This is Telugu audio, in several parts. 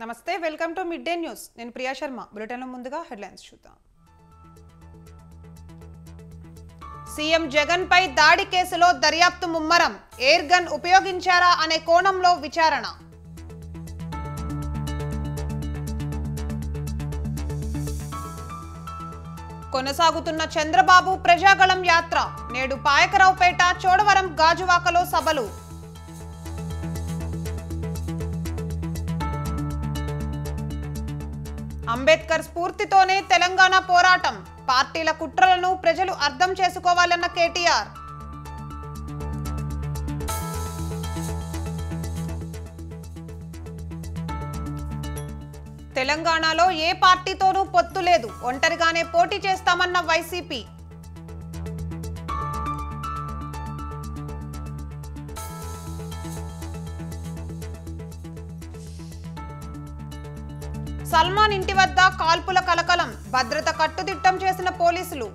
నమస్తే welcome to mid day news నేను ప్రియా శర్మ బులెటిన్ లో ముందుగా హెడ్లైన్స్ చూద్దాం సీఎం జగన్ పై దాడి కేసులో దర్యాప్తు ముమ్మరం ఎయిర్ గన్ ఉపయోగించారా అనే కోణంలో విచారణ కొనసాగుతున్న చంద్రబాబు ప్రజాగళం యాత్ర నేడు పాయకరావుపేట చోడవరం గాజువాకలో సభలు అంబేద్కర్ స్ఫూర్తితోనే తెలంగాణ పోరాటం పార్టీల కుట్రలను ప్రజలు అర్థం చేసుకోవాలన్న కేటీఆర్ తెలంగాణలో ఏ పార్టీతోనూ పొత్తు లేదు ఒంటరిగానే పోటీ చేస్తామన్న వైసీపీ సల్మాన్ ఇంటి వద్ద కాల్పుల కలకలం భద్రత కట్టుదిట్టం చేసిన పోలీసులు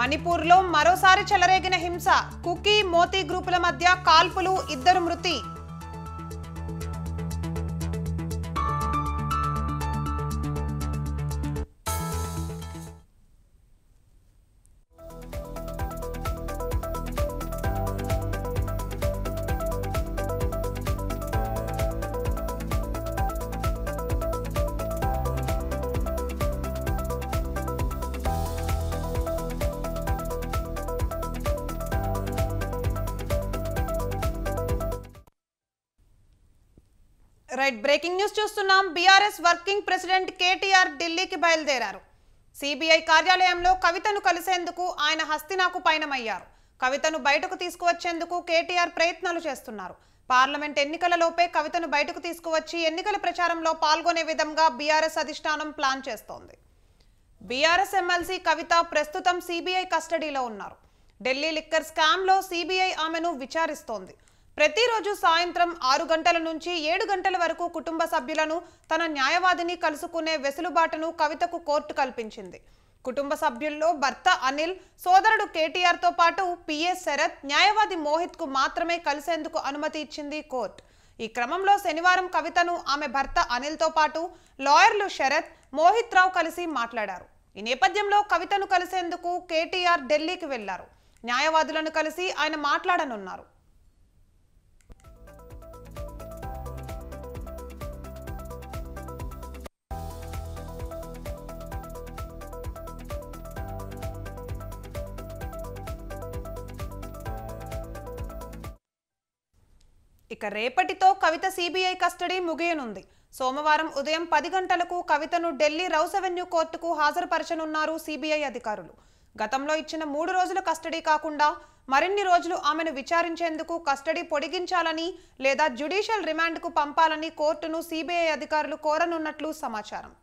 మణిపూర్లో మరోసారి చెలరేగిన హింస కుకీ మోతీ గ్రూపుల మధ్య కాల్పులు 2 మృతి బ్రేకింగ్ న్యూస్ చూస్తున్నాం. బీఆర్ఎస్ వర్కింగ్ ప్రెసిడెంట్ కేటీఆర్ ఢిల్లీకి బయలుదేరారు. సిబిఐ కార్యాలయంలో కవితను కలిసేందుకు ఆయన హస్తినాకు పయనమయ్యారు. కవితను బయటకు తీసుకువచ్చేందుకు కేటీఆర్ ప్రయత్నాలు చేస్తున్నారు. పార్లమెంట్ ఎన్నికలలోపే కవితను బయటకు తీసుకువచ్చి ఎన్నికల ప్రచారంలో పాల్గొనే విధంగా బీఆర్ఎస్ అధిష్టానం ప్లాన్ చేస్తోంది. బీఆర్ఎస్ ఎమ్మెల్సీ కవిత ప్రస్తుతం సిబిఐ కస్టడీలో ఉన్నారు. ఢిల్లీ లిక్కర్ స్కామ్లో సిబిఐ ఆమెను విచారిస్తోంది. ప్రతిరోజు సాయంత్రం 6 గంటల నుంచి 7 గంటల వరకు కుటుంబ సభ్యులను తన న్యాయవాదిని కలుసుకునే వెసులుబాటును కవితకు కోర్టు కల్పించింది. కుటుంబ సభ్యుల్లో భర్త అనిల్, సోదరుడు కేటీఆర్ తో పాటు పిఏ శరత్, న్యాయవాది మోహిత్ కు మాత్రమే కలిసేందుకు అనుమతి ఇచ్చింది కోర్టు. ఈ క్రమంలో శనివారం కవితను ఆమె భర్త అనిల్ తో పాటు లాయర్లు శరత్, మోహిత్ రావు కలిసి మాట్లాడారు. ఈ నేపథ్యంలో కవితను కలిసేందుకు కేటీఆర్ ఢిల్లీకి వెళ్లారు. న్యాయవాదులను కలిసి ఆయన మాట్లాడనున్నారు. ఇక రేపటితో కవిత సిబిఐ కస్టడీ ముగియనుంది. సోమవారం ఉదయం 10 గంటలకు కవితను ఢిల్లీ రౌస్ అవెన్యూ కోర్టుకు హాజరుపరచనున్నారు సిబిఐ అధికారులు. గతంలో ఇచ్చిన 3 రోజుల కస్టడీ కాకుండా మరిన్ని రోజులు ఆమెను విచారించేందుకు కస్టడీ పొడిగించాలని లేదా జ్యుడిషియల్ రిమాండ్కు పంపాలని కోర్టును సిబిఐ అధికారులు కోరనున్నట్లు సమాచారం.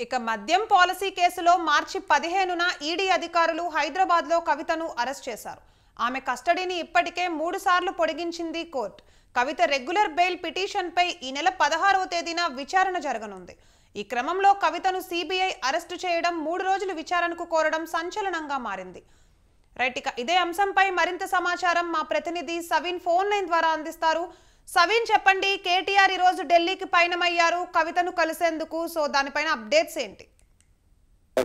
ఇక మద్యం పాలసీ కేసులో మార్చి 15న ఈడీ అధికారులు హైదరాబాద్లో కవితను అరెస్ట్ చేశారు. ఆమె కస్టడీని ఇప్పటికే 3 సార్లు పొడిగించింది కోర్టు. కవిత రెగ్యులర్ బెయిల్ పిటిషన్పై ఈ నెల 16వ తేదీన విచారణ జరగనుంది. ఈ క్రమంలో కవితను సిబిఐ అరెస్టు చేయడం, 3 రోజులు విచారణకు కోరడం సంచలనంగా మారింది. ఇక ఇదే అంశంపై మరింత సమాచారం మా ప్రతినిధి సవీన్ ఫోన్ లైన్ ద్వారా అందిస్తారు. సవీన్ చెప్పండి, కేటీఆర్ ఈ రోజు ఢిల్లీకి పయనమయ్యారు కవితను కలిసేందుకు. సో దానిపైన అప్డేట్స్ ఏంటి?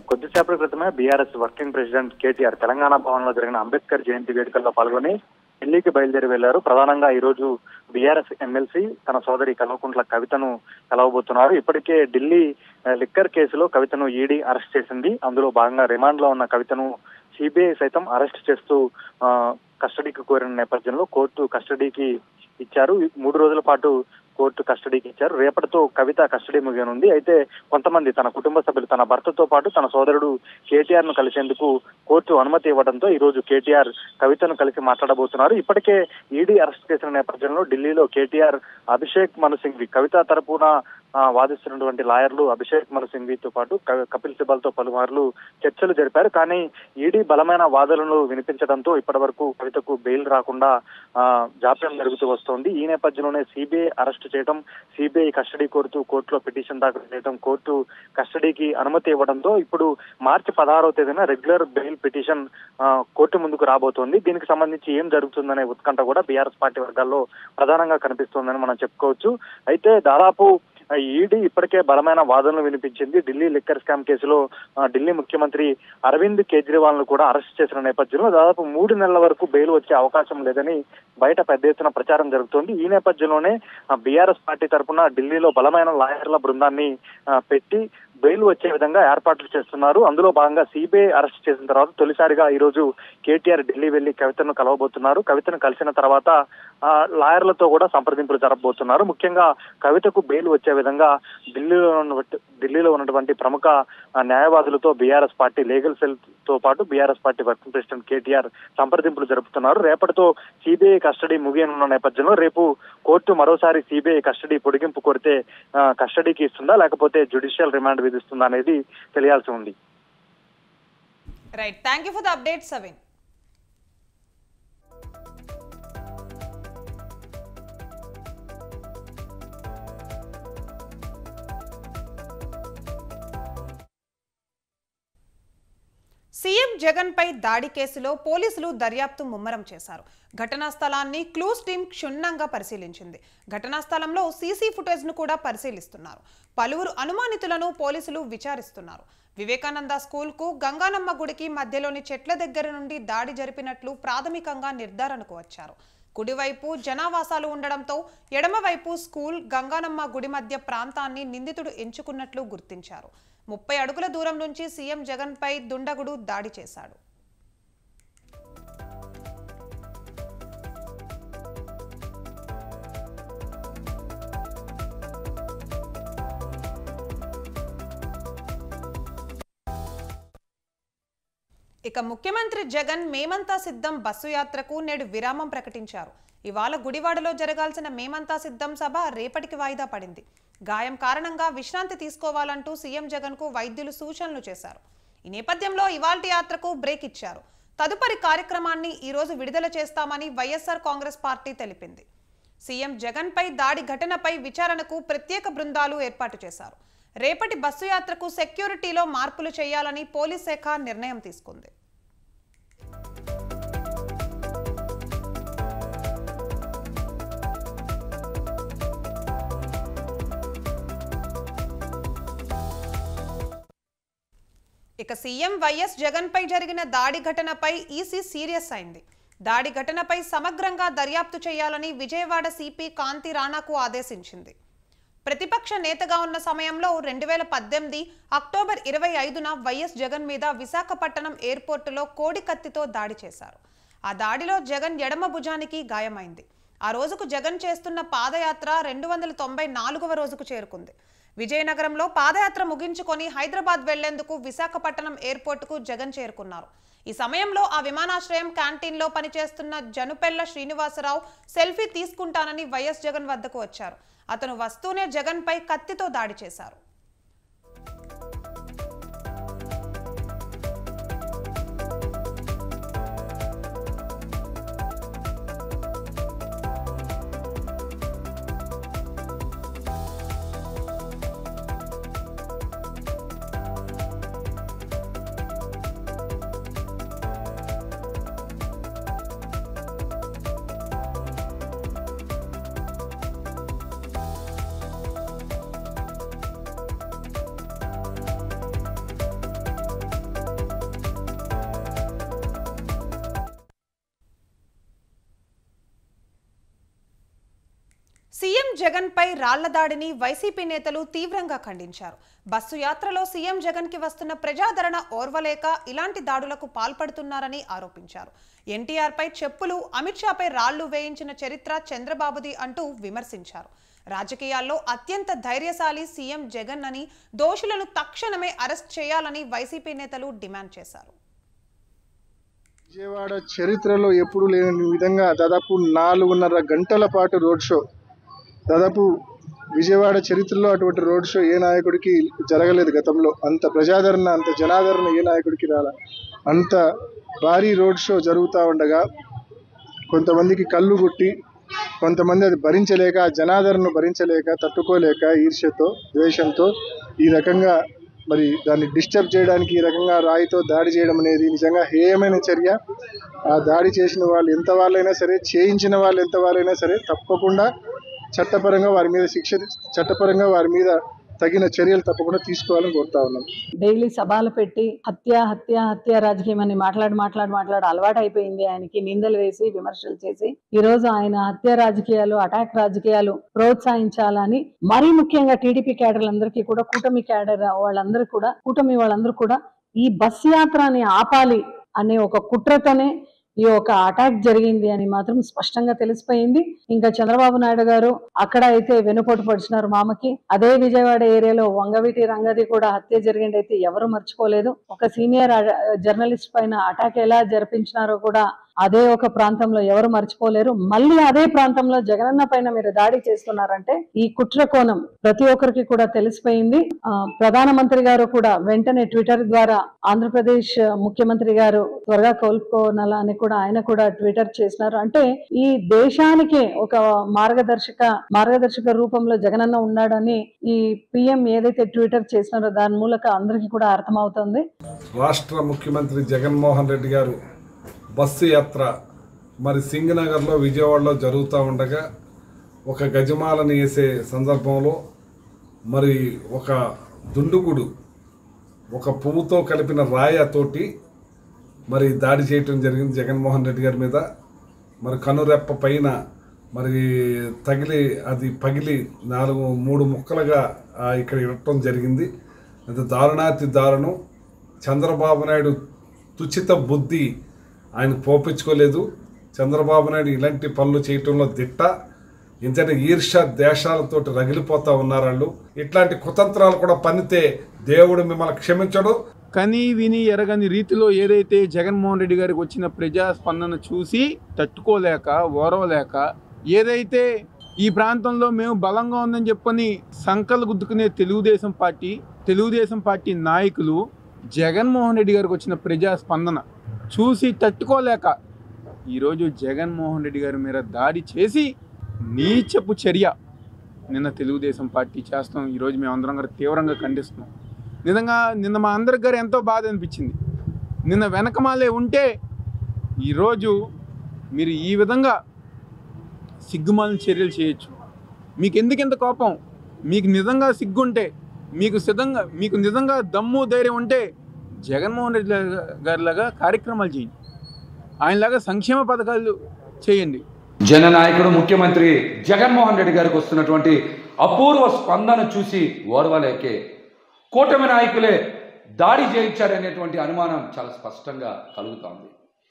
కొద్దిసేపటి క్రితమే BRS working president KTR Telangana Bhavan లో జరిగిన అంబేద్కర్ జయంతి వేడుకల్లో పాల్గొని ఢిల్లీకి బయలుదేరి వెళ్లారు. ప్రధానంగా ఈ రోజు బీఆర్ఎస్ ఎమ్మెల్సీ తన సోదరి కల్వకుంట్ల కవితను కలవబోతున్నారు. ఇప్పటికే ఢిల్లీ లిక్కర్ కేసులో కవితను ఈడీ అరెస్ట్ చేసింది. అందులో భాగంగా రిమాండ్ లో ఉన్న కవితను సిబిఐ సైతం అరెస్ట్ చేస్తూ కస్టడీకి కోరిన నేపథ్యంలో కోర్టు కస్టడీకి ఇచ్చారు. 3 రోజుల పాటు కోర్టు కస్టడీకి ఇచ్చారు. రేపటితో కవిత కస్టడీ ముగియనుంది. అయితే కొంతమంది తన కుటుంబ సభ్యులు తన భర్తతో పాటు తన సోదరుడు కేటీఆర్ ను కలిసేందుకు కోర్టు అనుమతి ఇవ్వడంతో ఈ రోజు కేటీఆర్ కవితను కలిసి మాట్లాడబోతున్నారు. ఇప్పటికే ఈడీ అరెస్ట్ చేసిన నేపథ్యంలో ఢిల్లీలో కేటీఆర్ అభిషేక్ మను సింఘ్వి కవిత తరపున వాదిస్తున్నటువంటి లాయర్లు అభిషేక్ మను సింఘ్వితో పాటు కపిల్ సిబల్తో పలుమార్లు చర్చలు జరిపారు. కానీ ఈడీ బలమైన వాదనలు వినిపించడంతో ఇప్పటి వరకు కవితకు బెయిల్ రాకుండా జాప్యం జరుగుతూ వస్తోంది. ఈ నేపథ్యంలోనే సిబిఐ అరెస్ట్ చేయడం, సిబిఐ కస్టడీ కోరుతూ కోర్టులో పిటిషన్ దాఖలు చేయడం, కోర్టు కస్టడీకి అనుమతి ఇవ్వడంతో ఇప్పుడు మార్చి 16వ తేదీన రెగ్యులర్ బెయిల్ పిటిషన్ కోర్టు ముందుకు రాబోతోంది. దీనికి సంబంధించి ఏం జరుగుతుందనే ఉత్కంఠ కూడా బీఆర్ఎస్ పార్టీ వర్గాల్లో ప్రధానంగా కనిపిస్తోందని మనం చెప్పుకోవచ్చు. అయితే దాదాపు ఈడీ ఇప్పటికే బలమైన వాదనలు వినిపించింది. ఢిల్లీ లిక్కర్ స్కామ్ కేసులో ఢిల్లీ ముఖ్యమంత్రి అరవింద్ కేజ్రీవాల్ ను కూడా అరెస్ట్ చేసిన నేపథ్యంలో దాదాపు 3 నెలల వరకు బెయిల్ వచ్చే అవకాశం లేదని బయట పెద్ద ఎత్తున ప్రచారం జరుగుతోంది. ఈ నేపథ్యంలోనే బీఆర్ఎస్ పార్టీ తరఫున ఢిల్లీలో బలమైన లాయర్ల బృందాన్ని పెట్టి బెయిల్ వచ్చే విధంగా ఏర్పాట్లు చేస్తున్నారు. అందులో భాగంగా సిబిఐ అరెస్ట్ చేసిన తర్వాత తొలిసారిగా ఈ రోజు కేటీఆర్ ఢిల్లీ వెళ్లి కవితను కలవబోతున్నారు. కవితను కలిసిన తర్వాత లాయర్లతో కూడా సంప్రదింపులు జరపబోతున్నారు. ముఖ్యంగా కవితకు బెయిల్ వచ్చే విధంగా ఢిల్లీలో ఉన్నటువంటి ప్రముఖ న్యాయవాదులతో బీఆర్ఎస్ పార్టీ లీగల్ సెల్ తో పాటు BRS party working president KTR సంప్రదింపులు జరుపుతున్నారు. రేపటితో సిబిఐ కస్టడీ ముగియనున్న నేపథ్యంలో రేపు కోర్టు మరోసారి సిబిఐ కస్టడీ పొడిగింపు కోరితే కస్టడీకి ఇస్తుందా లేకపోతే జ్యుడిషియల్ రిమాండ్ విధిస్తుందా అనేది తెలియాల్సి ఉంది. Right, thank you for the update Savin. CM Jagan పై దాడి కేసులో పోలీసులు దర్యాప్తు ముమ్మరం చేశారు. ఘటనా స్థలాన్ని క్లూస్ టీం క్షుణ్ణంగా పరిశీలించింది. ఘటనా స్థలంలో సీసీ ఫుటేజ్ ను కూడా పరిశీలిస్తున్నారు. పలువురు అనుమానితులను పోలీసులు విచారిస్తున్నారు. వివేకానంద స్కూల్ కు గంగానమ్మ గుడికి మధ్యలోని చెట్ల దగ్గర నుండి దాడి జరిపినట్లు ప్రాథమికంగా నిర్ధారణకు వచ్చారు. కుడివైపు జనావాసాలు ఉండడంతో ఎడమవైపు స్కూల్, గంగానమ్మ గుడి మధ్య ప్రాంతాన్ని నిందితుడు ఎంచుకున్నట్లు గుర్తించారు. 30 అడుగుల దూరం నుంచి సీఎం జగన్ పై దుండగుడు దాడి చేశాడు. ఇక ముఖ్యమంత్రి జగన్ మేమంతా సిద్ధం బస్సు యాత్రకు నేడు విరామం ప్రకటించారు. ఇవాళ గుడివాడలో జరగాల్సిన మేమంతా సిద్ధం సభ రేపటికి వాయిదా పడింది. గాయం కారణంగా విశ్రాంతి తీసుకోవాలంటూ సీఎం జగన్ కు వైద్యులు సూచనలు చేశారు. ఈ నేపథ్యంలో ఇవాల్టి యాత్రకు బ్రేక్ ఇచ్చారు. తదుపరి కార్యక్రమాన్ని ఈ రోజు విడుదల చేస్తామని వైఎస్ఆర్ కాంగ్రెస్ పార్టీ తెలిపింది. సీఎం జగన్ పై దాడి ఘటనపై విచారణకు ప్రత్యేక బృందాలు ఏర్పాటు చేశారు. రేపటి బస్సు యాత్రకు సెక్యూరిటీలో మార్పులు చేయాలని పోలీస్ శాఖ నిర్ణయం తీసుకుంది. ఇక సీఎం వైఎస్ జగన్ పై జరిగిన దాడి ఘటనపై ఈసీ సీరియస్ అయింది. దాడి ఘటనపై సమగ్రంగా దర్యాప్తు చేయాలని విజయవాడ సిపి కాంతి రాణాకు ఆదేశించింది. ప్రతిపక్ష నేతగా ఉన్న సమయంలో 2018 అక్టోబర్ 25న వైఎస్ జగన్ మీద విశాఖపట్నం ఎయిర్పోర్టులో కోడి కత్తితో దాడి చేశారు. ఆ దాడిలో జగన్ ఎడమ భుజానికి గాయమైంది. ఆ రోజుకు జగన్ చేస్తున్న పాదయాత్ర 294వ రోజుకు చేరుకుంది. విజయనగరంలో పాదయాత్ర ముగించుకొని హైదరాబాద్ వెళ్లేందుకు విశాఖపట్నం ఎయిర్పోర్టుకు జగన్ చేరుకున్నారు. ఈ సమయంలో ఆ విమానాశ్రయం క్యాంటీన్లో పనిచేస్తున్న జనుపెళ్ల శ్రీనివాసరావు సెల్ఫీ తీసుకుంటానని వైఎస్ జగన్ వద్దకు వచ్చారు. అతను వస్తూనే జగన్ పై కత్తితో దాడి చేశారు. సీఎం జగన్ పై రాళ్ల దాడిని వైసీపీ నేతలు తీవ్రంగా ఖండించారు. బస్సు యాత్రలో సీఎం జగన్ కి వస్తున్న ప్రజాదరణ ఓర్వలేక ఇలాంటి దాడులకు పాల్పడుతున్నారని ఆరోపించారు. ఎన్టీఆర్ పై చెప్పులు, అమిత్ షా పై రాళ్లు వేయించిన చరిత్ర చంద్రబాబుది అంటూ విమర్శించారు. రాజకీయాల్లో అత్యంత ధైర్యశాలి సీఎం జగన్ అని, దోషులను తక్షణమే అరెస్ట్ చేయాలని వైసీపీ నేతలు డిమాండ్ చేశారు. విజయవాడ చరిత్రలో ఎప్పుడూ లేని విధంగా దాదాపు 4.5 గంటల పాటు రోడ్ షో, దాదాపు విజయవాడ చరిత్రలో అటువంటి రోడ్ షో ఏ నాయకుడికి జరగలేదు గతంలో. అంత ప్రజాదరణ, అంత జనాదరణ ఏ నాయకుడికి రాల. అంత భారీ రోడ్ షో జరుగుతూ ఉండగా కొంతమందికి కళ్ళు గుట్టి, కొంతమంది అది భరించలేక, ఆ జనాదరణను భరించలేక, తట్టుకోలేక, ఈర్ష్యతో, ద్వేషంతో ఈ రకంగా మరి దాన్ని డిస్టర్బ్ చేయడానికి ఈ రకంగా రాయితో దాడి చేయడం అనేది నిజంగా హేయమైన చర్య. ఆ దాడి చేసిన వాళ్ళు ఎంత వాళ్ళైనా సరే, చేయించిన వాళ్ళు ఎంత వాళ్ళైనా సరే తప్పకుండా చట్టపరంగా వారి మీద తగిన చర్యలు తప్పకుండా తీసుకోవాలని కోరుతా ఉన్నాం. డైలీ సభలు పెట్టి హత్య రాజకీయం అని మాట్లాడి అలవాటు అయిపోయింది ఆయనకి. నిందలు వేసి విమర్శలు చేసి ఈ రోజు ఆయన హత్య రాజకీయాలు, అటాక్ రాజకీయాలు ప్రోత్సహించాలని, మరీ ముఖ్యంగా టీడీపీ క్యాడర్లందరికీ కూడా, కూటమి వాళ్ళందరూ కూడా ఈ బస్ యాత్రని ఆపాలి అనే ఒక కుట్రతోనే ఈ ఒక అటాక్ జరిగింది అని మాత్రం స్పష్టంగా తెలిసిపోయింది. ఇంకా చంద్రబాబు నాయుడు గారు అక్కడ అయితే వెనుపోటు పడిచినారు మామకి. అదే విజయవాడ ఏరియాలో వంగవీటి రంగది కూడా హత్య జరిగింది అయితే ఎవరు మర్చిపోలేదు. ఒక సీనియర్ జర్నలిస్ట్ పైన అటాక్ ఎలా జరిపించినారో కూడా అదే ఒక ప్రాంతంలో ఎవరు మర్చిపోలేరు. మళ్ళీ అదే ప్రాంతంలో జగనన్న పైన మీరు దాడి చేస్తున్నారంటే ఈ కుట్ర కోణం ప్రతి ఒక్కరికి కూడా తెలిసిపోయింది. ప్రధానమంత్రి గారు కూడా వెంటనే ట్విట్టర్ ద్వారా ఆంధ్రప్రదేశ్ ముఖ్యమంత్రి గారు త్వరగా కోలుకోనాలా అని కూడా ఆయన కూడా ట్విట్టర్ చేసినారు. అంటే ఈ దేశానికి ఒక మార్గదర్శక రూపంలో జగనన్న ఉన్నాడని ఈ పిఎం ఏదైతే ట్విట్టర్ చేసినారో దాని మూలక అందరికీ కూడా అర్థమవుతుంది. రాష్ట్ర ముఖ్యమంత్రి జగన్మోహన్ రెడ్డి గారు బస్సు యాత్ర మరి సింగనగర్లో, విజయవాడలో జరుగుతూ ఉండగా ఒక గజమాలని వేసే సందర్భంలో మరి ఒక దుండుగుడు ఒక పువ్వుతో కలిపిన రాయతోటి మరి దాడి చేయటం జరిగింది జగన్మోహన్ రెడ్డి గారి మీద. మరి కనురెప్ప పైన మరి తగిలి అది పగిలి 3 ముక్కలుగా ఇక్కడ ఇవ్వటం జరిగింది. అది దారుణాతి దారుణం. చంద్రబాబు నాయుడు తుచిత బుద్ధి ఆయన పోపించుకోలేదు. చంద్రబాబు నాయుడు ఇలాంటి పనులు చేయటంలో దిట్ట. ఇంతనే ఈర్ష దేశాలతో రగిలిపోతూ ఉన్నారు వాళ్ళు. ఇట్లాంటి కుతంత్రాలు కూడా పన్నితే దేవుడు మిమ్మల్ని క్షమించడు. కని విని ఎరగని రీతిలో ఏదైతే జగన్మోహన్ రెడ్డి గారికి వచ్చిన ప్రజాస్పందన చూసి తట్టుకోలేక, ఓరవలేక, ఏదైతే ఈ ప్రాంతంలో మేము బలంగా ఉందని చెప్పని సంకలు గుద్దుకునే తెలుగుదేశం పార్టీ నాయకులు జగన్మోహన్ రెడ్డి గారికి వచ్చిన ప్రజాస్పందన చూసి తట్టుకోలేక ఈరోజు జగన్మోహన్ రెడ్డి గారి మీద దాడి చేసి నీచపు చర్య నిన్న తెలుగుదేశం పార్టీ చేస్తాం. ఈరోజు మేమందరం గారు తీవ్రంగా ఖండిస్తున్నాం. నిన్న మా అందరి గారు ఎంతో బాధ అనిపించింది. నిన్న వెనకమాలే ఉంటే ఈరోజు మీరు ఈ విధంగా సిగ్గుమాలిన చర్యలు చేయొచ్చు. మీకు ఎందుకింత కోపం? మీకు నిజంగా సిగ్గుంటే, మీకు నిజంగా దమ్ము ధైర్యం ఉంటే జగన్మోహన్ రెడ్డి గారిలాగా కార్యక్రమాలు చేయండి, ఆయనలాగా సంక్షేమ పథకాలు చేయండి. జననాయకుడు ముఖ్యమంత్రి జగన్మోహన్ రెడ్డి గారికి వస్తున్నటువంటి అపూర్వ స్పందన చూసి ఓర్వలేకే కూటమి నాయకులే దాడి చేయించారనేటువంటి అనుమానం చాలా స్పష్టంగా కలుగుతోంది.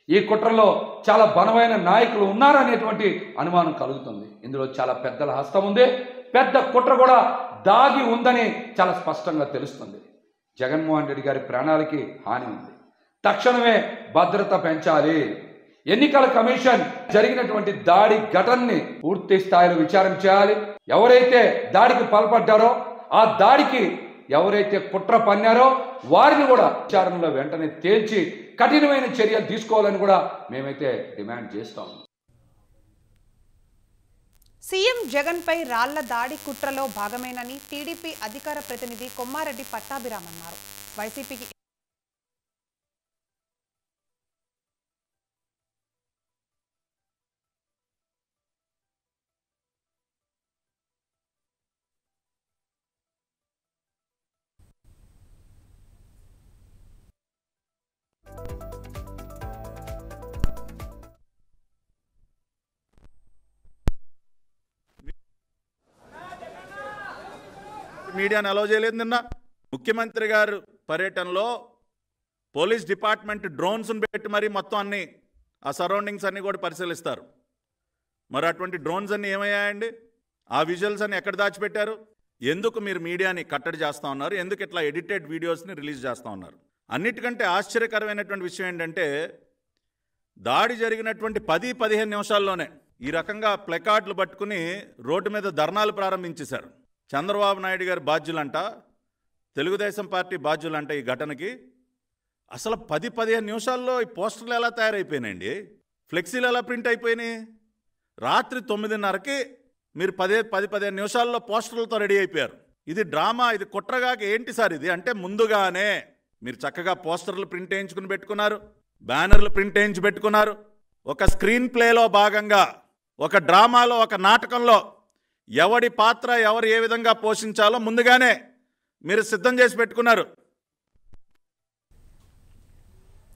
ఈ కుట్రలో చాలా బలమైన నాయకులు ఉన్నారనేటువంటి అనుమానం కలుగుతుంది. ఇందులో చాలా పెద్దల హస్తం ఉంది. పెద్ద కుట్ర కూడా దాగి ఉందని చాలా స్పష్టంగా తెలుస్తుంది. జగన్మోహన్ రెడ్డి గారి ప్రాణాలకి హాని ఉంది. తక్షణమే భద్రత పెంచాలి. ఎన్నికల కమిషన్ జరిగినటువంటి దాడి ఘటనని పూర్తి స్థాయిలో విచారణ చేయాలి. ఎవరైతే దాడికి పాల్పడ్డారో, ఆ దాడికి ఎవరైతే కుట్ర పన్నారో వారిని కూడా విచారణలో వెంటనే తేల్చి కఠినమైన చర్యలు తీసుకోవాలని కూడా మేమైతే డిమాండ్ చేస్తాం. సీఎం జగన్ పై రాళ్ల దాడి కుట్రలో భాగమేనని టీడీపీ అధికార ప్రతినిధి కొమ్మారెడ్డి పట్టాభిరామ్ అన్నారు. వైసీపీకి మీడియాను అలౌ చేయలేదు. నిన్న ముఖ్యమంత్రి గారు పర్యటనలో పోలీస్ డిపార్ట్మెంట్ డ్రోన్స్ను పెట్టి మరీ మొత్తం అన్ని ఆ సరౌండింగ్స్ అన్నీ కూడా పరిశీలిస్తారు. మరి అటువంటి డ్రోన్స్ అన్నీ ఏమయ్యాయండి? ఆ విజువల్స్ అన్ని ఎక్కడ దాచిపెట్టారు? ఎందుకు మీరు మీడియాని కట్టడి చేస్తూ ఉన్నారు? ఎందుకు ఇట్లా ఎడిటెడ్ వీడియోస్ని రిలీజ్ చేస్తూ ఉన్నారు? అన్నిటికంటే ఆశ్చర్యకరమైనటువంటి విషయం ఏంటంటే, దాడి జరిగినటువంటి 10-15 నిమిషాల్లోనే ఈ రకంగా ప్లకార్డులు పట్టుకుని రోడ్డు మీద ధర్నాలు ప్రారంభించేశారు. చంద్రబాబు నాయుడు గారి బాధ్యులంట, తెలుగుదేశం పార్టీ బాధ్యులంట ఈ ఘటనకి. అసలు 10-15 నిమిషాల్లో ఈ పోస్టర్లు ఎలా తయారైపోయినాయండి, ఫ్లెక్సీలు ఎలా ప్రింట్ అయిపోయినాయి? రాత్రి 9:30కి మీరు 10-15 నిమిషాల్లో పోస్టర్లతో రెడీ అయిపోయారు. ఇది డ్రామా, ఇది కుట్రగాక ఏంటి సార్ ఇది? అంటే ముందుగానే మీరు చక్కగా పోస్టర్లు ప్రింట్ వేయించుకుని పెట్టుకున్నారు, బ్యానర్లు ప్రింట్ వేయించి పెట్టుకున్నారు. ఒక స్క్రీన్ ప్లేలో భాగంగా, ఒక డ్రామాలో, ఒక నాటకంలో ఎవడి పాత్ర ఎవరు ఏ విధంగా పోషించాలో ముందుగానే మీరు సిద్ధం చేసి పెట్టుకున్నారు.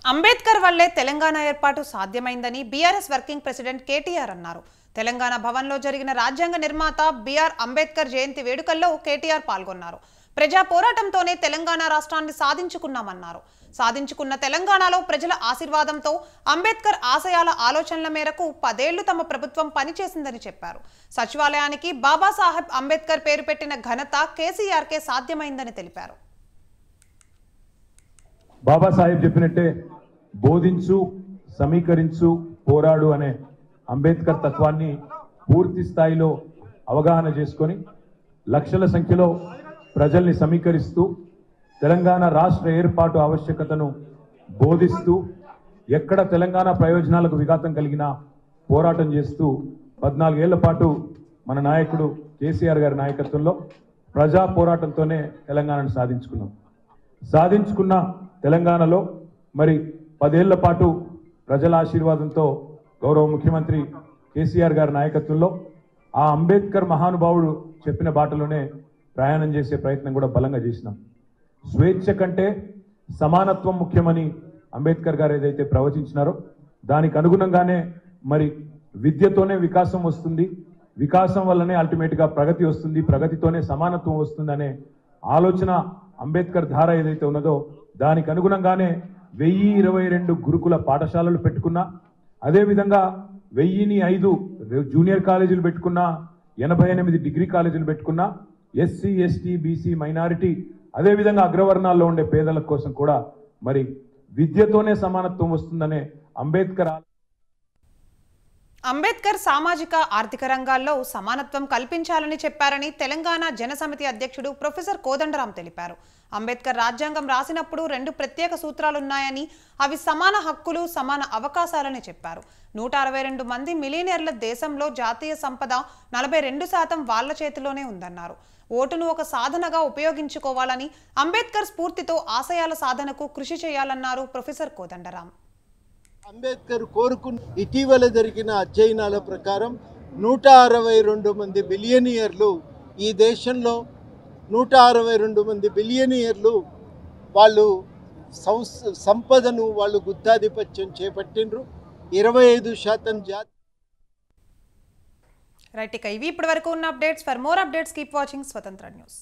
అంబేద్కర్ వల్లే తెలంగాణ ఏర్పాటు సాధ్యమైందని బీఆర్ఎస్ వర్కింగ్ ప్రెసిడెంట్ కేటీఆర్ అన్నారు. తెలంగాణ భవన్లో జరిగిన రాజ్యాంగ నిర్మాత బిఆర్ అంబేద్కర్ జయంతి వేడుకల్లో కేటీఆర్ పాల్గొన్నారు. ప్రజా పోరాటంతోనే తెలంగాణ రాష్ట్రాన్ని సాధించుకున్నామన్నారు. సాధించుకున్న తెలంగాణలో ప్రజల ఆశీర్వాదంతో అంబేద్కర్ ఆశయాల ఆలోచనల మేరకు 10 ఏళ్లు తమ ప్రభుత్వం పనిచేసిందని చెప్పారు. సచివాలయానికి బాబాసాహెబ్ అంబేద్కర్ పేరు పెట్టిన ఘనత కేసీఆర్కే సాధ్యమైందని తెలిపారు. బాబాసాహెబ్ చెప్పినట్టే బోధించు, సమీకరించు, పోరాడు అనే అంబేద్కర్ తత్వాన్ని పూర్తి స్థాయిలో అవగాహన చేసుకొని లక్షల సంఖ్యలో ప్రజల్ని సమీకరిస్తూ తెలంగాణ రాష్ట్ర ఏర్పాటు ఆవశ్యకతను బోధిస్తూ ఎక్కడ తెలంగాణ ప్రయోజనాలకు విఘాతం కలిగినా పోరాటం చేస్తూ 14 ఏళ్ల పాటు మన నాయకుడు కేసీఆర్ గారి నాయకత్వంలో ప్రజా పోరాటంతోనే తెలంగాణను సాధించుకున్న తెలంగాణలో మరి 10 ఏళ్ల పాటు ప్రజల ఆశీర్వాదంతో గౌరవ ముఖ్యమంత్రి కేసీఆర్ గారి నాయకత్వంలో ఆ అంబేద్కర్ మహానుభావుడు చెప్పిన బాటలోనే ప్రయాణం చేసే ప్రయత్నం కూడా బలంగా చేసినాం. స్వేచ్ఛ కంటే సమానత్వం ముఖ్యమని అంబేద్కర్ గారు ఏదైతే ప్రవచించినారో దానికి అనుగుణంగానే మరి విద్యతోనే వికాసం వస్తుంది, వికాసం వల్లనే అల్టిమేట్గా ప్రగతి వస్తుంది, ప్రగతితోనే సమానత్వం వస్తుందనే ఆలోచన అంబేద్కర్ ధార ఏదైతే ఉన్నదో దానికి అనుగుణంగానే 1022 గురుకుల పాఠశాలలు పెట్టుకున్నా, అదేవిధంగా 1005 జూనియర్ కాలేజీలు పెట్టుకున్నా, 88 డిగ్రీ కాలేజీలు పెట్టుకున్నా, ఎస్సీ, ఎస్టీ, బీసీ, మైనారిటీ, అదేవిధంగా అగ్రవర్ణాల్లో ఉండే పేదల కోసం కూడా మరి విద్యతోనే సమానత్వం వస్తుందనే అంబేద్కర్ సామాజిక ఆర్థిక రంగాల్లో సమానత్వం కల్పించాలని చెప్పారని తెలంగాణ జనసమితి అధ్యక్షుడు ప్రొఫెసర్ కోదండరాం తెలిపారు. అంబేద్కర్ రాజ్యాంగం రాసినప్పుడు 2 ప్రత్యేక సూత్రాలున్నాయని, అవి సమాన హక్కులు, సమాన అవకాశాలని చెప్పారు. 162 మంది మిలియనీర్ల దేశంలో జాతీయ సంపద 42% వాళ్ల చేతిలోనే ఉందన్నారు. ఓటును ఒక సాధనగా ఉపయోగించుకోవాలని, అంబేద్కర్ స్ఫూర్తితో ఆశయాల సాధనకు కృషి చేయాలన్నారు ప్రొఫెసర్ కోదండరాం. అంబేద్కర్ కోరుకున్న ఇటీవల జరిగిన అధ్యయనాల ప్రకారం 162 మంది బిలియనీర్లు ఈ దేశంలో 162 మంది బిలియనీర్లు వాళ్ళు సంపదను వాళ్ళు గుత్తాధిపత్యం చేపట్టిండ్రు. 25% జాతి. రైట్, ఇక ఇవి ఇప్పటి వరకు ఉన్న updates. For more updates keep watching స్వతంత్ర న్యూస్.